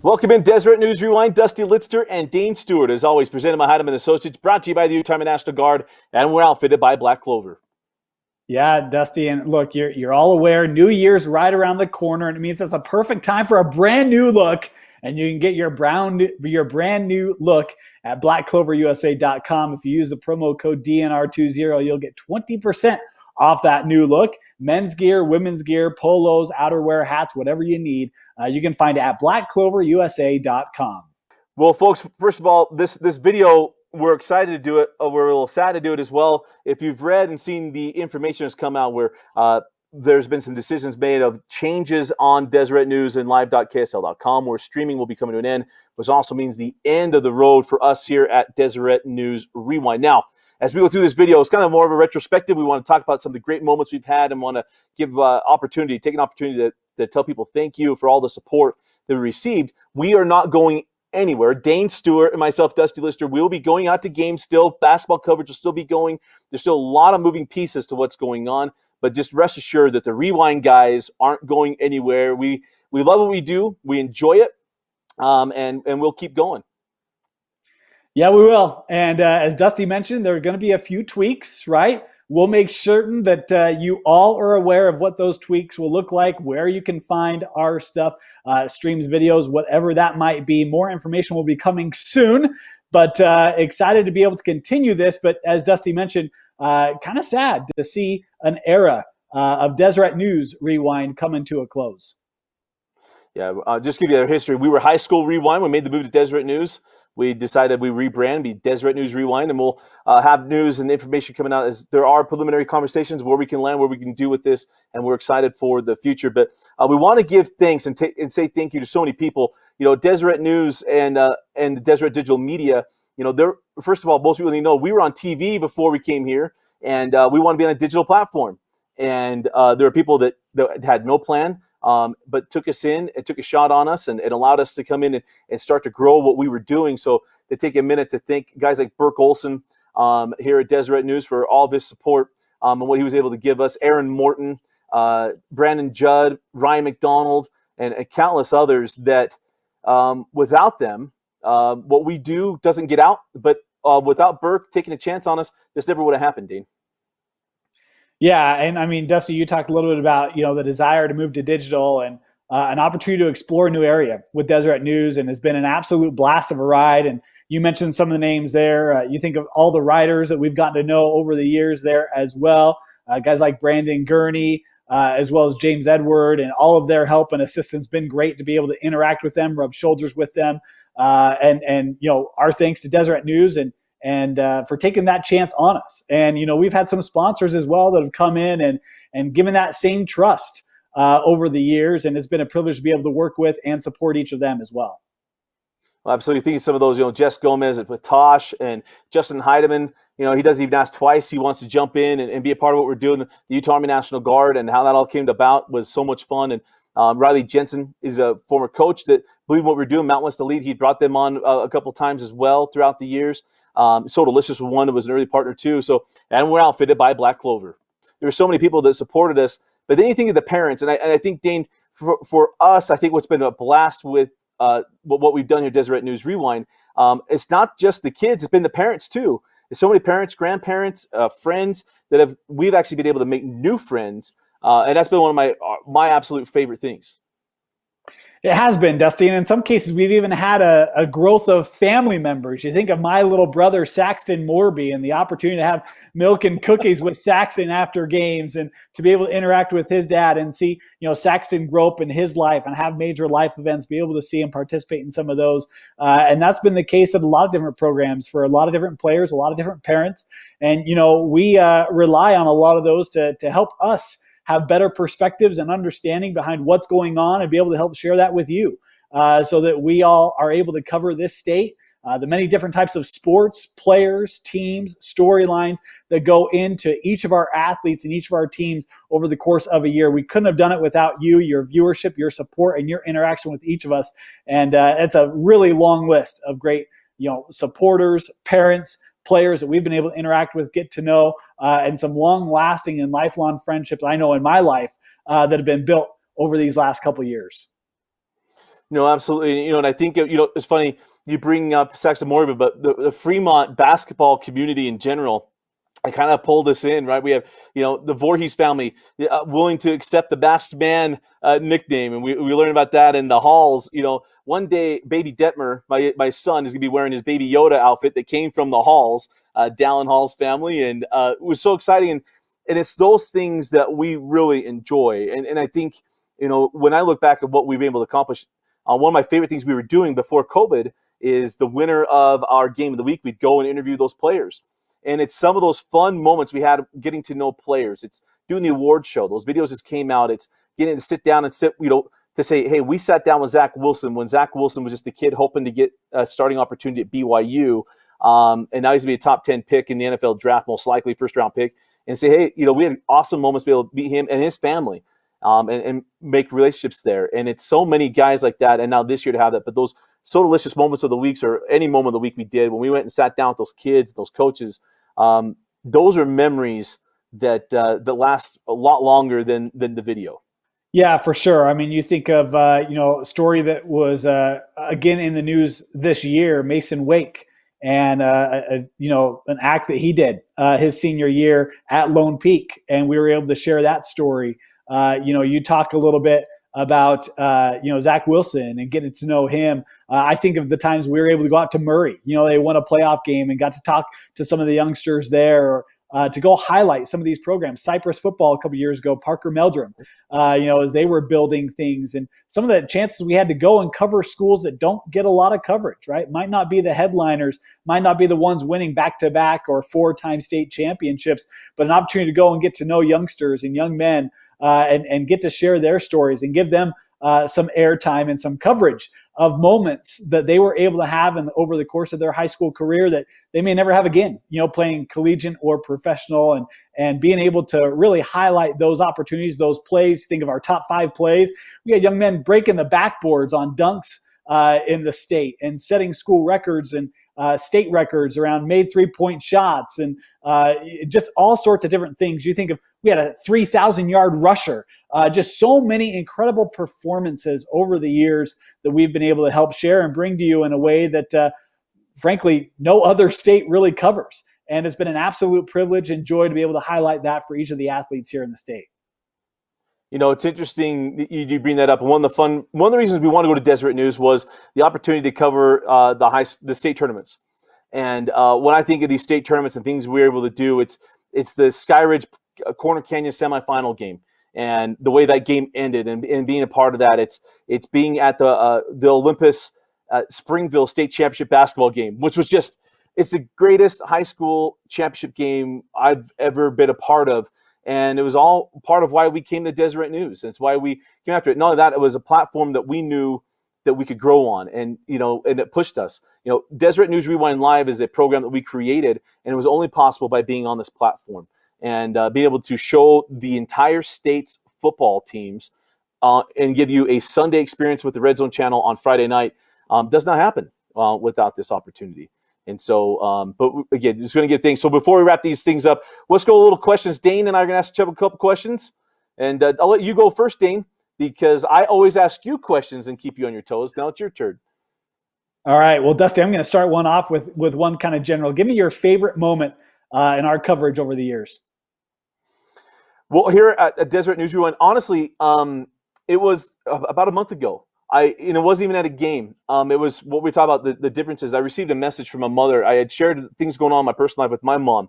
Welcome in Deseret News Rewind. Dusty Litster and Dane Stewart, as always, presented by Heidemann Associates, brought to you by the Utah National Guard, and we're outfitted by Black Clover. Yeah, Dusty, and look, you're all aware, New Year's right around the corner, and it means it's a perfect time for a brand new look, and you can get your brand new look at blackcloverusa.com. If you use the promo code DNR20, you'll get 20% off that new look. Men's gear, women's gear, polos, outerwear, hats, whatever you need, you can find it at blackcloverusa.com. Well, folks, first of all, this video, we're excited to do it. We're a little sad to do it as well. If you've read and seen the information that's come out where there's been some decisions made of changes on Deseret News and live.ksl.com where streaming will be coming to an end, which also means the end of the road for us here at Deseret News Rewind. Now, as we go through this video, it's kind of more of a retrospective. We want to talk about some of the great moments we've had and want to give take an opportunity to tell people thank you for all the support that we received. We are not going anywhere. Dane Stewart and myself, Dusty Lister, will be going out to games still. Basketball coverage will still be going. There's still a lot of moving pieces to what's going on, but just rest assured that the Rewind guys aren't going anywhere. We love what we do. We enjoy it, and we'll keep going. Yeah, we will. And as Dusty mentioned, there are going to be a few tweaks, right? We'll make certain that you all are aware of what those tweaks will look like, where you can find our stuff, streams, videos, whatever that might be. More information will be coming soon, but excited to be able to continue this. But as Dusty mentioned, kind of sad to see an era of Deseret News Rewind coming to a close. Yeah, just give you our history. We were High School Rewind. We made the move to Deseret News. We decided we rebrand, be Deseret News Rewind, and we'll have news and information coming out as there are preliminary conversations where we can land, where we can do with this, and we're excited for the future. But we want to give thanks and say thank you to so many people. You know, Deseret News and Deseret Digital Media. You know, first of all, most people need to know we were on TV before we came here, and we want to be on a digital platform. And there are people that had no plan. But took us in and took a shot on us and allowed us to come in and start to grow what we were doing. So to take a minute to thank guys like Burke Olson here at Deseret News for all of his support and what he was able to give us, Aaron Morton, Brandon Judd, Ryan McDonald, and countless others that without them, what we do doesn't get out. But without Burke taking a chance on us, this never would have happened, Dean. Yeah, and I mean, Dusty, you talked a little bit about the desire to move to digital and an opportunity to explore a new area with Deseret News, and has been an absolute blast of a ride. And you mentioned some of the names there. You think of all the writers that we've gotten to know over the years there as well. Guys like Brandon Gurney, as well as James Edward, and all of their help and assistance. Been great to be able to interact with them, rub shoulders with them, and our thanks to Deseret News and for taking that chance on us. And, we've had some sponsors as well that have come in and given that same trust over the years. And it's been a privilege to be able to work with and support each of them as well. Well, absolutely. Thinking some of those, Jess Gomez with Tosh and Justin Heidemann, he doesn't even ask twice. He wants to jump in and be a part of what we're doing. The Utah Army National Guard and how that all came about was so much fun. And Riley Jensen is a former coach that believed in what we were doing. Mount West Elite, he brought them on a couple times as well throughout the years. So Delicious was one that was an early partner too. So, and we're outfitted by Black Clover. There were so many people that supported us, but then you think of the parents, and I think, Dane, for us, I think what's been a blast with what we've done here at Deseret News Rewind, it's not just the kids, it's been the parents too. There's so many parents, grandparents, friends that we've actually been able to make new friends, and that's been one of my absolute favorite things. It has been, Dusty, and in some cases we've even had a growth of family members. You think of my little brother Saxton Morby and the opportunity to have milk and cookies with Saxton after games, and to be able to interact with his dad and see Saxton grow up in his life and have major life events, be able to see him participate in some of those. And that's been the case at a lot of different programs for a lot of different players, a lot of different parents. And we rely on a lot of those to help us have better perspectives and understanding behind what's going on, and be able to help share that with you, so that we all are able to cover this state, the many different types of sports, players, teams, storylines that go into each of our athletes and each of our teams over the course of a year. We couldn't have done it without you, your viewership, your support, and your interaction with each of us. And it's a really long list of great, supporters, parents, players that we've been able to interact with, get to know, and some long-lasting and lifelong friendships I know in my life that have been built over these last couple of years. No, absolutely. And I think, it's funny you bring up Saxon Morgan, but the Fremont basketball community in general, I kind of pulled this in, right? We have, the Voorhees family willing to accept the masked man nickname. And we learned about that in the halls. One day, baby Detmer, my son, is going to be wearing his baby Yoda outfit that came from the halls, Dallin Hall's family. And it was so exciting. And it's those things that we really enjoy. And I think, when I look back at what we've been able to accomplish, one of my favorite things we were doing before COVID is the winner of our game of the week. We'd go and interview those players. And it's some of those fun moments we had getting to know players. It's doing the award show. Those videos just came out. It's getting to sit down and to say, hey, we sat down with Zach Wilson when Zach Wilson was just a kid hoping to get a starting opportunity at BYU. And now he's going to be a top 10 pick in the NFL draft, most likely first round pick. And say, hey, we had awesome moments to be able to meet him and his family and make relationships there. And it's so many guys like that. And now this year to have that. But those so delicious moments of the weeks, or any moment of the week we did, when we went and sat down with those kids, those coaches, those are memories that last a lot longer than the video. Yeah, for sure. I mean, you think of a story that was again in the news this year, Mason Wake, and an act that he did his senior year at Lone Peak, and we were able to share that story. You talk a little bit about Zach Wilson and getting to know him. I think of the times we were able to go out to Murray. They won a playoff game and got to talk to some of the youngsters there, or to go highlight some of these programs. Cypress football a couple years ago, Parker Meldrum, as they were building things, and some of the chances we had to go and cover schools that don't get a lot of coverage, right? Might not be the headliners, might not be the ones winning back-to-back or 4-time state championships, but an opportunity to go and get to know youngsters and young men and get to share their stories and give them some airtime and some coverage of moments that they were able to have over the course of their high school career that they may never have again, playing collegiate or professional, and being able to really highlight those opportunities, those plays. Think of our top 5 plays. We had young men breaking the backboards on dunks in the state and setting school records and state records around made 3-point shots and just all sorts of different things. You think of, we had a 3,000-yard rusher, just so many incredible performances over the years that we've been able to help share and bring to you in a way that, frankly, no other state really covers. And it's been an absolute privilege and joy to be able to highlight that for each of the athletes here in the state. It's interesting you bring that up. And one of the reasons we want to go to Deseret News was the opportunity to cover the state tournaments. And when I think of these state tournaments and things we're able to do, it's the Skyridge Corner Canyon semifinal game and the way that game ended, and being a part of that. It's being at the Olympus Springville State Championship basketball game, which was it's the greatest high school championship game I've ever been a part of. And it was all part of why we came to Deseret News. And it's why we came after it. Not only that, it was a platform that we knew that we could grow on, and and it pushed us. Deseret News Rewind Live is a program that we created, and it was only possible by being on this platform and being able to show the entire state's football teams and give you a Sunday experience with the Red Zone channel on Friday night. Does not happen without this opportunity. And so, but again, just going to give things. So before we wrap these things up, let's go a little questions. Dane and I are going to ask Chubb a couple questions. And I'll let you go first, Dane, because I always ask you questions and keep you on your toes. Now it's your turn. All right. Well, Dusty, I'm going to start one off with one kind of general. Give me your favorite moment in our coverage over the years. Well, here at Deseret News Rewind, honestly, it was about a month ago. It wasn't even at a game. It was what we talk about, the differences. I received a message from a mother. I had shared things going on in my personal life with my mom,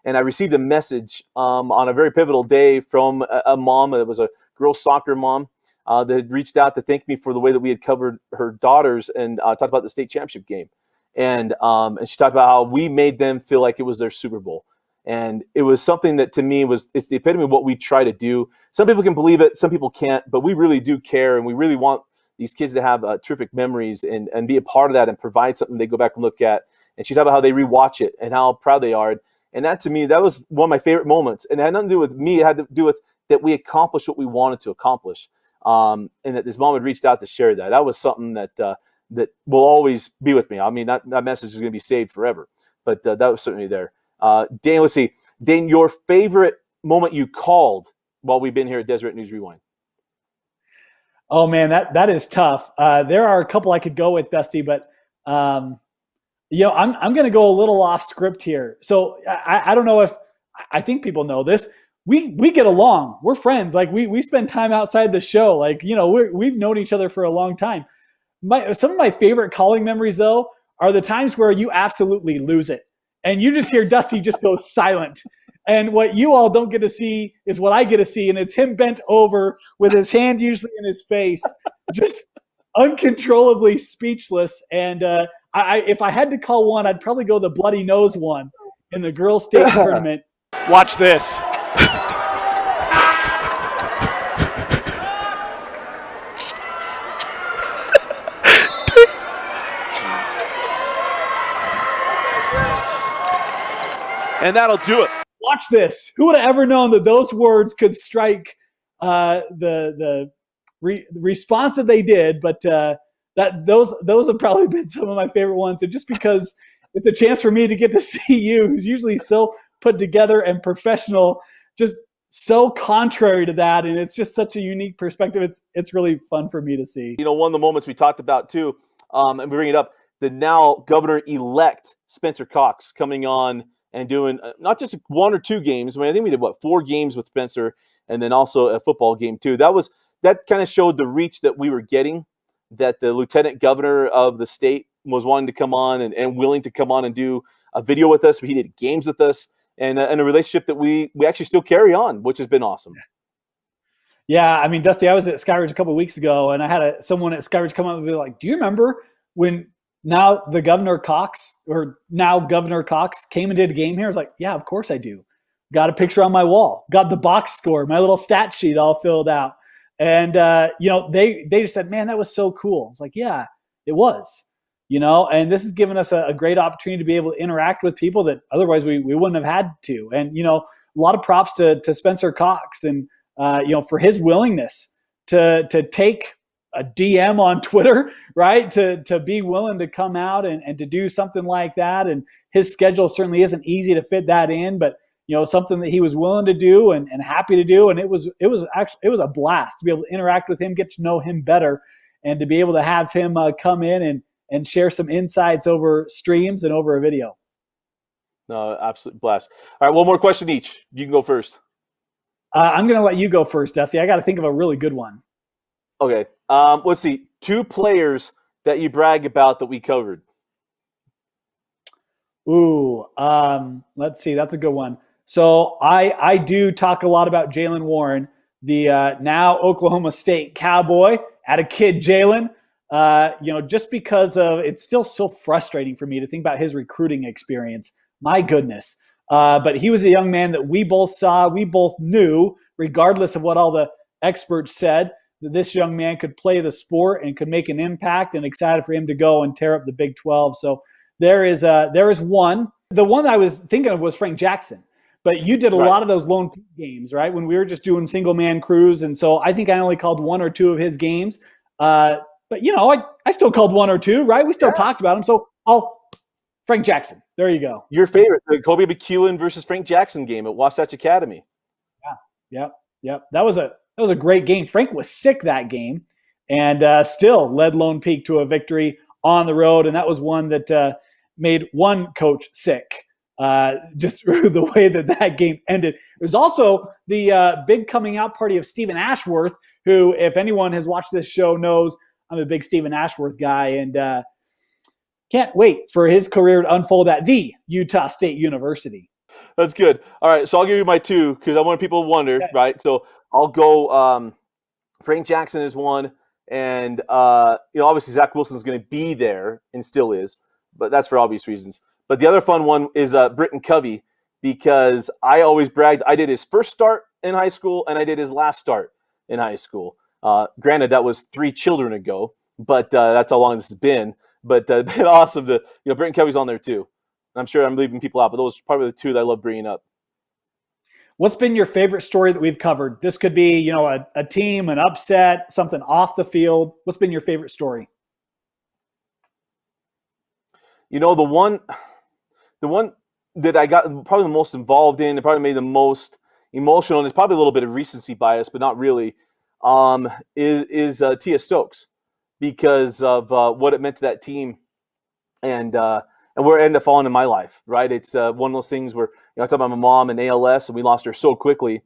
and I received a message on a very pivotal day from a mom. It was a girls' soccer mom that had reached out to thank me for the way that we had covered her daughters and talked about the state championship game. And she talked about how we made them feel like it was their Super Bowl. And it was something that to me it's the epitome of what we try to do. Some people can believe it, some people can't, but we really do care, and we really want these kids to have terrific memories and be a part of that and provide something they go back and look at. And she talked about how they rewatch it and how proud they are. And that, to me, that was one of my favorite moments. And it had nothing to do with me. It had to do with that we accomplished what we wanted to accomplish. And that this mom had reached out to share that. That was something that will always be with me. I mean, that message is going to be saved forever. But that was certainly there. Dane, let's see. Dane, your favorite moment you called while we've been here at Deseret News Rewind? Oh man, that is tough. There are a couple I could go with, Dusty, but I'm going to go a little off script here. So I don't know if I think people know this. We get along. We're friends. Like we spend time outside the show. Like we've known each other for a long time. Some of my favorite calling memories though are the times where you absolutely lose it and you just hear Dusty just go silent. And what you all don't get to see is what I get to see, and it's him bent over with his hand usually in his face, just uncontrollably speechless. And if I had to call one, I'd probably go the bloody nose one in the girls' state tournament. Watch this. And that'll do it. Watch this. Who would have ever known that those words could strike the response that they did? But that those have probably been some of my favorite ones. And just because it's a chance for me to get to see you, who's usually so put together and professional, just so contrary to that, and it's just such a unique perspective. It's really fun for me to see. One of the moments we talked about too, and we bring it up, the now governor-elect Spencer Cox coming on and doing not just 1 or 2 games. I mean, I think we did 4 games with Spencer, and then also a football game too. That kind of showed the reach that we were getting, that the lieutenant governor of the state was wanting to come on and willing to come on and do a video with us. He did games with us, and a relationship that we actually still carry on, which has been awesome. Yeah, I mean, Dusty, I was at Skyridge a couple of weeks ago, and I had someone at Skyridge come up and be like, "Do you remember when now Governor Cox came and did a game here?" I was like, "Yeah, of course I do. Got a picture on my wall. Got the box score, my little stat sheet all filled out." And they just said, "Man, that was so cool." It's like, yeah, it was. And this has given us a great opportunity to be able to interact with people that otherwise we wouldn't have had to. And a lot of props to Spencer Cox and for his willingness to take a DM on Twitter, right? To be willing to come out and to do something like that. And his schedule certainly isn't easy to fit that in, but something that he was willing to do and happy to do. And it was a blast to be able to interact with him, get to know him better, and to be able to have him come in and share some insights over streams and over a video. No, absolute blast. All right, one more question each. You can go first. I'm going to let you go first, Dusty. I got to think of a really good one. Okay. Let's see. 2 players that you brag about that we covered. Ooh, let's see. That's a good one. So I do talk a lot about Jalen Warren, the now Oklahoma State Cowboy. Had a kid, Jalen. Just because of it's still so frustrating for me to think about his recruiting experience. My goodness. But he was a young man that we both saw, we both knew, regardless of what all the experts said, that this young man could play the sport and could make an impact, and excited for him to go and tear up the Big 12. So there is one. The one I was thinking of was Frank Jackson. But you did a lot of those lone games, right? When we were just doing single man crews. And so I think I only called 1 or 2 of his games. But I still called 1 or 2, right? We still talked about him. So Frank Jackson. There you go. Your favorite, the Kobe McEwen versus Frank Jackson game at Wasatch Academy. Yeah. Yep. That was a great game. Frank was sick that game and still led Lone Peak to a victory on the road. And that was one that made one coach sick. Just the way that game ended. It was also the big coming out party of Stephen Ashworth, who, if anyone has watched this show, knows I'm a big Stephen Ashworth guy, and can't wait for his career to unfold at the Utah State University. That's good. All right, so I'll give you my 2 because I want people to wonder, right? So I'll go Frank Jackson is one, and obviously Zach Wilson is going to be there and still is, but that's for obvious reasons. But the other fun one is Britton Covey, because I always bragged. I did his first start in high school, and I did his last start in high school. Granted, that was 3 children ago, but that's how long this has been. But it's been awesome to, Britton Covey's on there too. I'm sure I'm leaving people out, but those are probably the 2 that I love bringing up. What's been your favorite story that we've covered? This could be, a team, an upset, something off the field. What's been your favorite story? The one that I got probably the most involved in, and probably made the most emotional, and it's probably a little bit of recency bias, but not really. is Tia Stokes, because of what it meant to that team, and where it ended up falling in my life. Right, it's one of those things where I talk about my mom and ALS, and we lost her so quickly,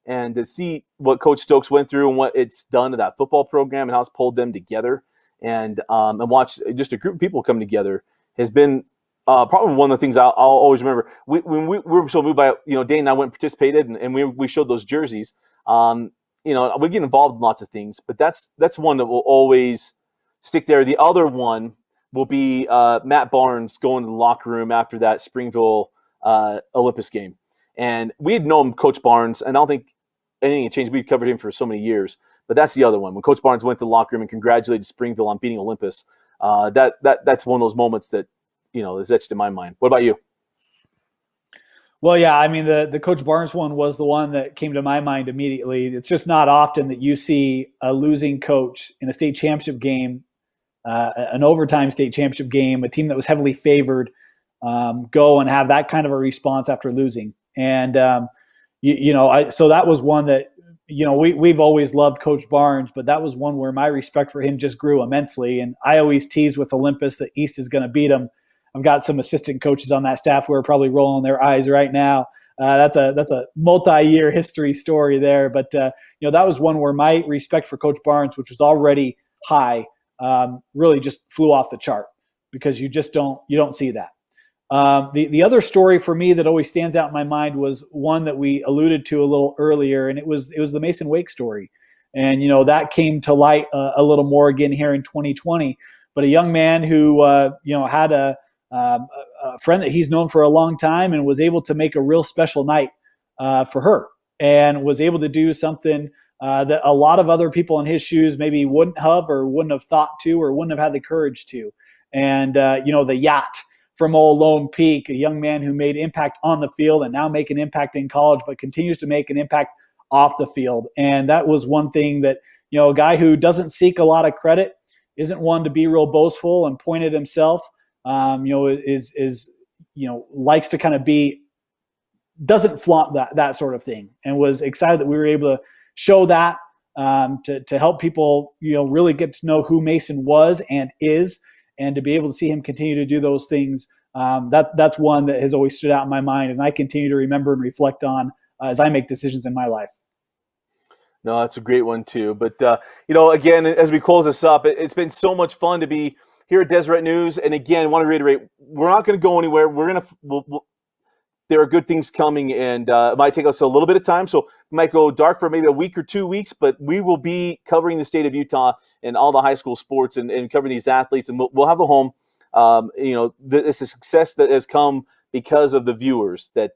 and to see what Coach Stokes went through and what it's done to that football program and how it's pulled them together, and watch just a group of people come together has been probably one of the things I'll always remember. When we were so moved by it, Dane and I went and participated, and we showed those jerseys. We get involved in lots of things, but that's one that will always stick there. The other one will be Matt Barnes going to the locker room after that Springville Olympus game. And we had known Coach Barnes, and I don't think anything had changed. We'd covered him for so many years. But that's the other one. When Coach Barnes went to the locker room and congratulated Springville on beating Olympus, that's one of those moments that is etched in my mind. What about you? Well, yeah, I mean, the Coach Barnes one was the one that came to my mind immediately. It's just not often that you see a losing coach in a state championship game, an overtime state championship game, a team that was heavily favored, go and have that kind of a response after losing. And, so that was one that, we've always loved Coach Barnes, but that was one where my respect for him just grew immensely. And I always tease with Olympus that East is going to beat them. I've got some assistant coaches on that staff who are probably rolling their eyes right now. That's a multi-year history story there. But, that was one where my respect for Coach Barnes, which was already high, really just flew off the chart, because you don't see that. The other story for me that always stands out in my mind was one that we alluded to a little earlier, and it was the Mason Wake story. And, that came to light a little more again here in 2020. But a young man who, had a friend that he's known for a long time and was able to make a real special night for her, and was able to do something that a lot of other people in his shoes maybe wouldn't have, or wouldn't have thought to, or wouldn't have had the courage to. And, the yacht from old Lone Peak, a young man who made impact on the field and now make an impact in college, but continues to make an impact off the field. And that was one thing that, a guy who doesn't seek a lot of credit, isn't one to be real boastful and point at himself, likes to kind of doesn't flaunt that sort of thing, and was excited that we were able to show that, to help people, really get to know who Mason was and is, and to be able to see him continue to do those things. That's one that has always stood out in my mind, and I continue to remember and reflect on as I make decisions in my life. No, that's a great one too. But, again, as we close this up, it's been so much fun to be here at Deseret News. And again, I want to reiterate, we're not going to go anywhere. There are good things coming, and it might take us a little bit of time. So we might go dark for maybe a week or 2 weeks, but we will be covering the state of Utah and all the high school sports, and covering these athletes. And we'll have a home. It's a success that has come because of the viewers that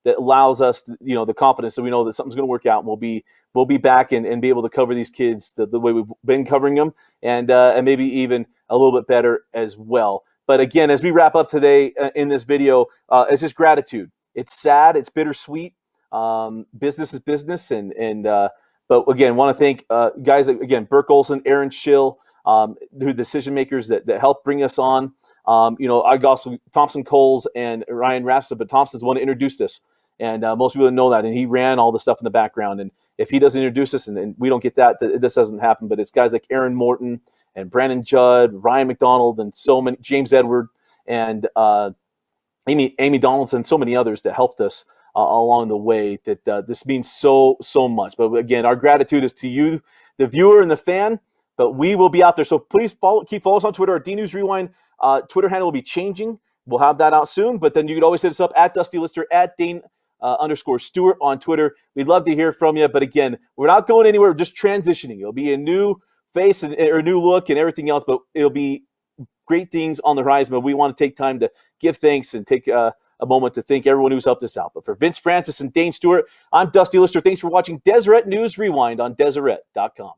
allows us, the confidence that we know that something's going to work out, and we'll be back and be able to cover these kids the way we've been covering them, and maybe even a little bit better as well. But again, as we wrap up today in this video, it's just gratitude. It's sad, it's bittersweet. Business is business, but again, want to thank guys again, Burke Olson, Aaron Schill, who decision makers that helped bring us on. I got also Thompson Coles and Ryan Rafsa, but Thompson's the one that introduced us, and most people didn't know that, and he ran all the stuff in the background. And if he doesn't introduce us, and we don't get that, this doesn't happen. But it's guys like Aaron Morton and Brandon Judd, Ryan McDonald, and so many, James Edward, and Amy Donaldson, so many others that helped us along the way. That this means so much. But again, our gratitude is to you, the viewer and the fan. But we will be out there, so please keep following us on Twitter. Our D News Rewind Twitter handle will be changing. We'll have that out soon. But then you can always hit us up at Dusty Lister, at Dane _Stewart on Twitter. We'd love to hear from you. But again, we're not going anywhere. We're just transitioning. It'll be a new face or a new look and everything else. But it'll be great things on the horizon. But we want to take time to give thanks and take a moment to thank everyone who's helped us out. But for Vince Francis and Dane Stewart, I'm Dusty Lister. Thanks for watching Deseret News Rewind on Deseret.com.